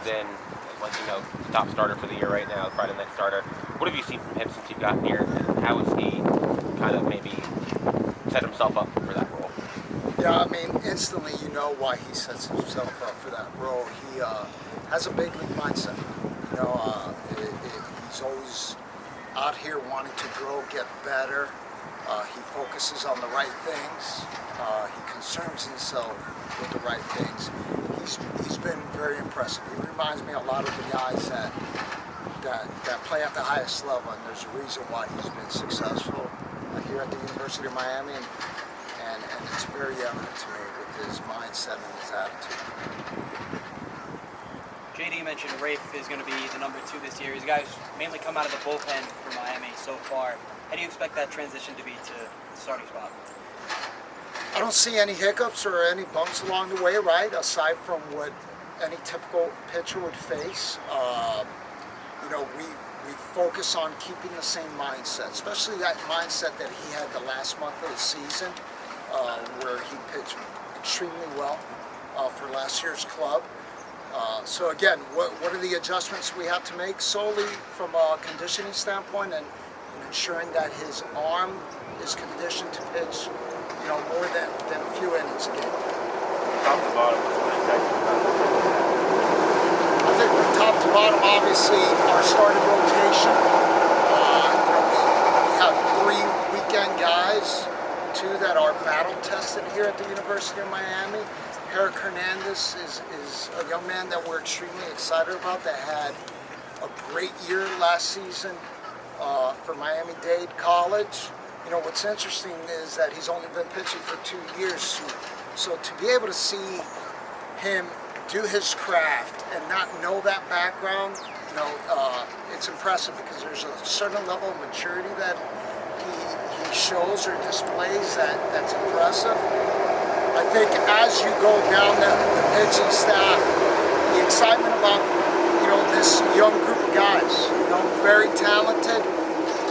in, like, the top starter for the year right now, Friday night starter. What have you seen from him since you've gotten here, and how has he kind of maybe set himself up for that role? Yeah, I mean, instantly you know why he sets himself up for that role. He has a big league mindset. He's always out here wanting to grow, get better. He focuses on the right things. He concerns himself with the right things. He's been very impressive. He reminds me a lot of the guys that play at the highest level, and there's a reason why he's been successful here at the University of Miami, and it's very evident to me with his mindset and his attitude. JD mentioned Rafe is going to be the number 2 this year. These guys mainly come out of the bullpen for Miami so far. How do you expect that transition to be to the starting spot? I don't see any hiccups or any bumps along the way, right? Aside from what any typical pitcher would face. We focus on keeping the same mindset, especially that mindset that he had the last month of the season, where he pitched extremely well for last year's club. So again, what are the adjustments we have to make solely from a conditioning standpoint, and ensuring that his arm is conditioned to pitch, more than a few innings a game. Top to bottom, I think from top to bottom, obviously, our starting rotation. We have 3 weekend guys, 2 that are battle tested here at the University of Miami. Eric Hernandez is a young man that we're extremely excited about, that had a great year last season for Miami-Dade College. What's interesting is that he's only been pitching for 2 years, so to be able to see him do his craft and not know that background, it's impressive, because there's a certain level of maturity that he shows or displays that's impressive. I think as you go down the pitching staff, the excitement about this young group of guys, very talented,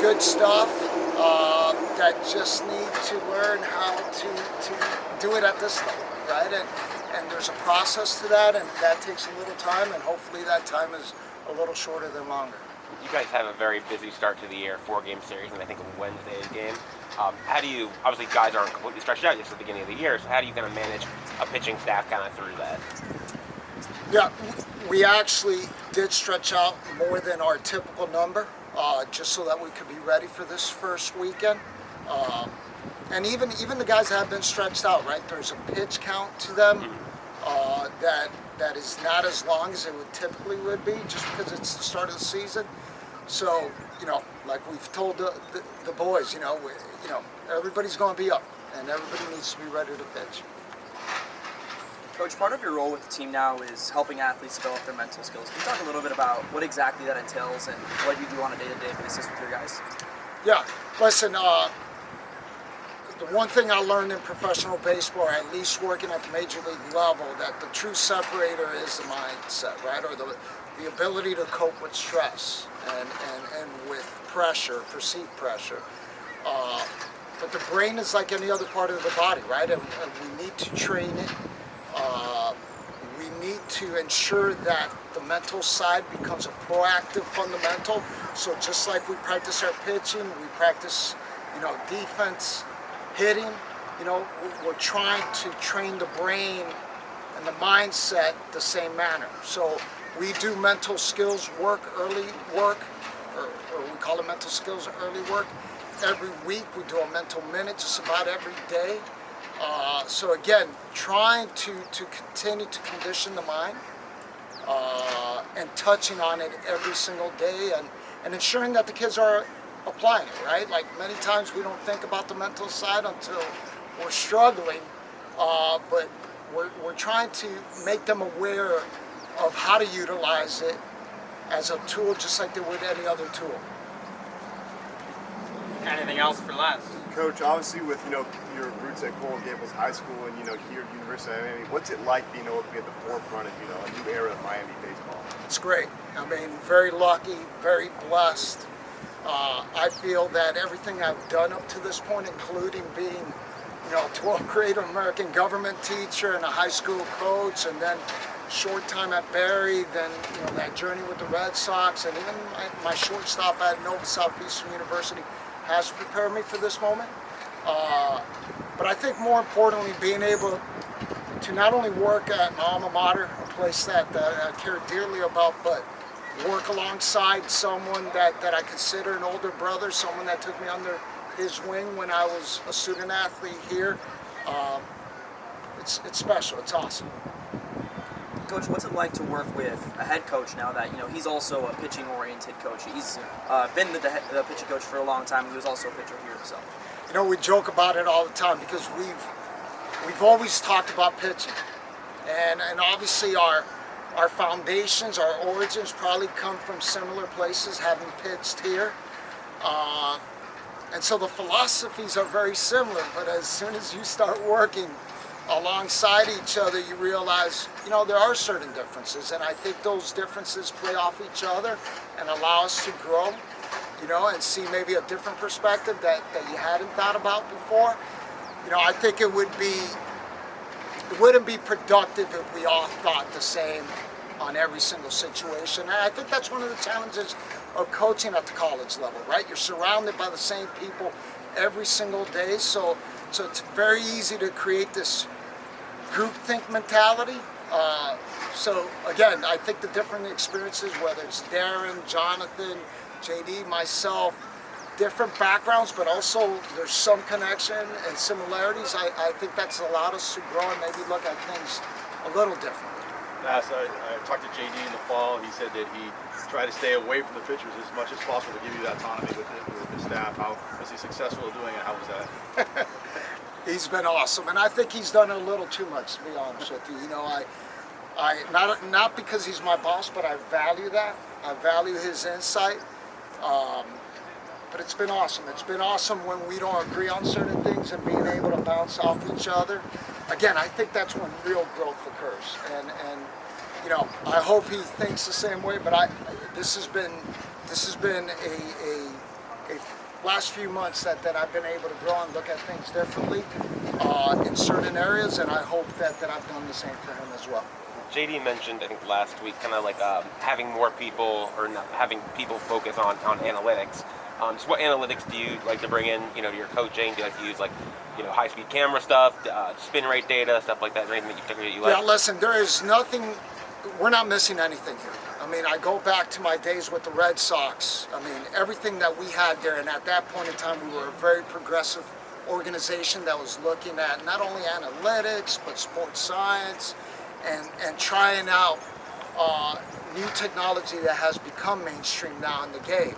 good stuff, that just need to learn how to do it at this level, right? And there's a process to that, and that takes a little time, and hopefully that time is a little shorter than longer. You guys have a very busy start to the year, 4-game series, and I think a Wednesday game. How do you, obviously guys aren't completely stretched out yet at the beginning of the year, so how do you kind of manage a pitching staff kind of through that? Yeah, we actually did stretch out more than our typical number, just so that we could be ready for this first weekend. And even the guys that have been stretched out, right? There's a pitch count to them that is not as long as it would typically would be, just because it's the start of the season. So, like we've told the boys, everybody's going to be up, and everybody needs to be ready to pitch. Coach, part of your role with the team now is helping athletes develop their mental skills. Can you talk a little bit about what exactly that entails and what you do on a day-to-day basis with your guys? Yeah, listen, the one thing I learned in professional baseball, or at least working at the major league level, that the true separator is the mindset, right? Or the ability to cope with stress and with pressure, perceived pressure. But the brain is like any other part of the body, right? And we need to train it. We need to ensure that the mental side becomes a proactive fundamental. So just like we practice our pitching, we practice, defense, hitting, we're trying to train the brain and the mindset the same manner. So we do mental skills work, early work, or we call it mental skills early work. Every week we do a mental minute just about every day. So again, trying to continue to condition the mind and touching on it every single day, and ensuring that the kids are applying it, right? Like many times we don't think about the mental side until we're struggling, but we're trying to make them aware of how to utilize it as a tool, just like they would any other tool. Anything else for Laz? Coach, obviously with your roots at Coral Gables High School and here at University of Miami, what's it like being able to be at the forefront of a new era of Miami baseball? It's great. I mean, very lucky, very blessed. I feel that everything I've done up to this point, including being, a 12th grade American government teacher and a high school coach, and then short time at Barry, then that journey with the Red Sox, and even my short stop at Nova Southeastern University has prepared me for this moment. But I think more importantly, being able to not only work at my alma mater, a place that I care dearly about, but work alongside someone that I consider an older brother, someone that took me under his wing when I was a student athlete here. It's special. It's awesome. Coach, what's it like to work with a head coach now that he's also a pitching-oriented coach? He's been the pitching coach for a long time. He was also a pitcher here himself. We joke about it all the time because we've always talked about pitching, and obviously our foundations, our origins probably come from similar places, having pitched here. And so the philosophies are very similar, but as soon as you start working alongside each other, you realize, there are certain differences, and I think those differences play off each other and allow us to grow, and see maybe a different perspective that you hadn't thought about before. I think it wouldn't be productive if we all thought the same on every single situation. And I think that's one of the challenges of coaching at the college level, right? You're surrounded by the same people every single day, so it's very easy to create this groupthink mentality. So again, I think the different experiences, whether it's Darren, Jonathan, JD, myself, different backgrounds, but also there's some connection and similarities. I think that's allowed us to grow and maybe look at things a little differently. I talked to JD in the fall. He said that he tried to stay away from the pitchers as much as possible to give you that autonomy with the staff. How was he successful at doing it? How was that? He's been awesome, and I think he's done a little too much, to be honest with you. I not because he's my boss, but I value that. I value his insight. But it's been awesome. It's been awesome when we don't agree on certain things and being able to bounce off each other. Again, I think that's when real growth occurs. And I hope he thinks the same way. But this has been a last few months that I've been able to grow and look at things differently in certain areas, and I hope that I've done the same for him as well. JD mentioned, I think last week, kind of like having more people, or not having people focus on analytics. So what analytics do you like to bring in, to your coaching? Do you like to use high-speed camera stuff, spin rate data, stuff like that? Is there anything that you like? Yeah, listen, there is nothing. We're not missing anything here. I go back to my days with the Red Sox. Everything that we had there, and at that point in time, we were a very progressive organization that was looking at not only analytics, but sports science, and trying out new technology that has become mainstream now in the game.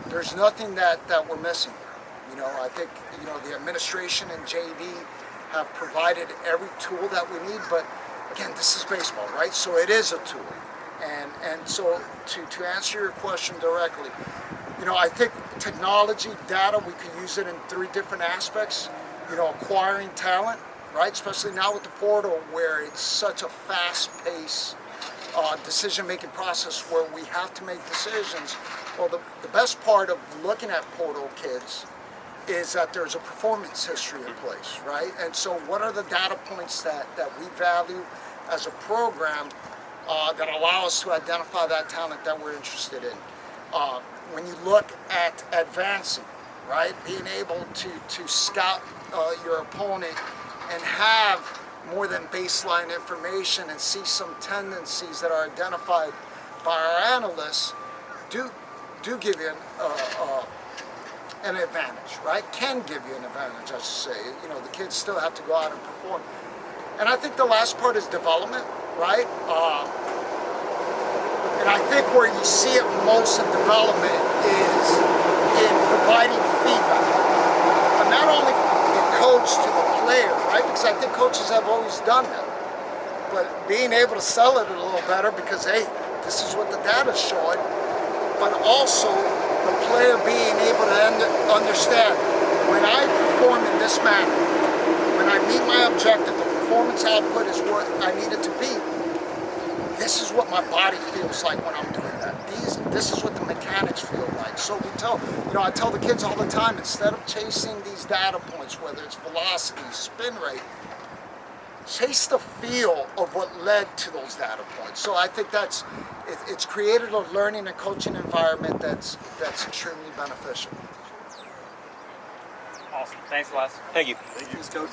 There's nothing that we're missing here. I think, the administration and JD have provided every tool that we need, but again, this is baseball, right? So it is a tool. And so to answer your question directly, I think technology, data, we could use it in three different aspects. Acquiring talent, right? Especially now with the portal, where it's such a fast-paced decision-making process where we have to make decisions. Well, the best part of looking at portal kids is that there's a performance history in place, right? And so what are the data points that we value as a program that allow us to identify that talent that we're interested in? When you look at advancing, right? Being able to scout your opponent and have more than baseline information and see some tendencies that are identified by our analysts do give you an advantage, right? Can give you an advantage, I should say. The kids still have to go out and perform. And I think the last part is development, right? And I think where you see it most in development is in providing feedback. But not only the coach to the player, right? Because I think coaches have always done that. But being able to sell it a little better because, hey, this is what the data's showing. But also the player being able to understand when I perform in this manner, when I meet my objective, the performance output is what I need it to be. This is what my body feels like when I'm doing that. This is what the mechanics feel like. So I tell the kids all the time, instead of chasing these data points, whether it's velocity, spin rate, chase the feel of what led to those data points. So I think it's created a learning and coaching environment that's extremely beneficial. Awesome. Thanks, Les. Thank you. Thanks, Coach.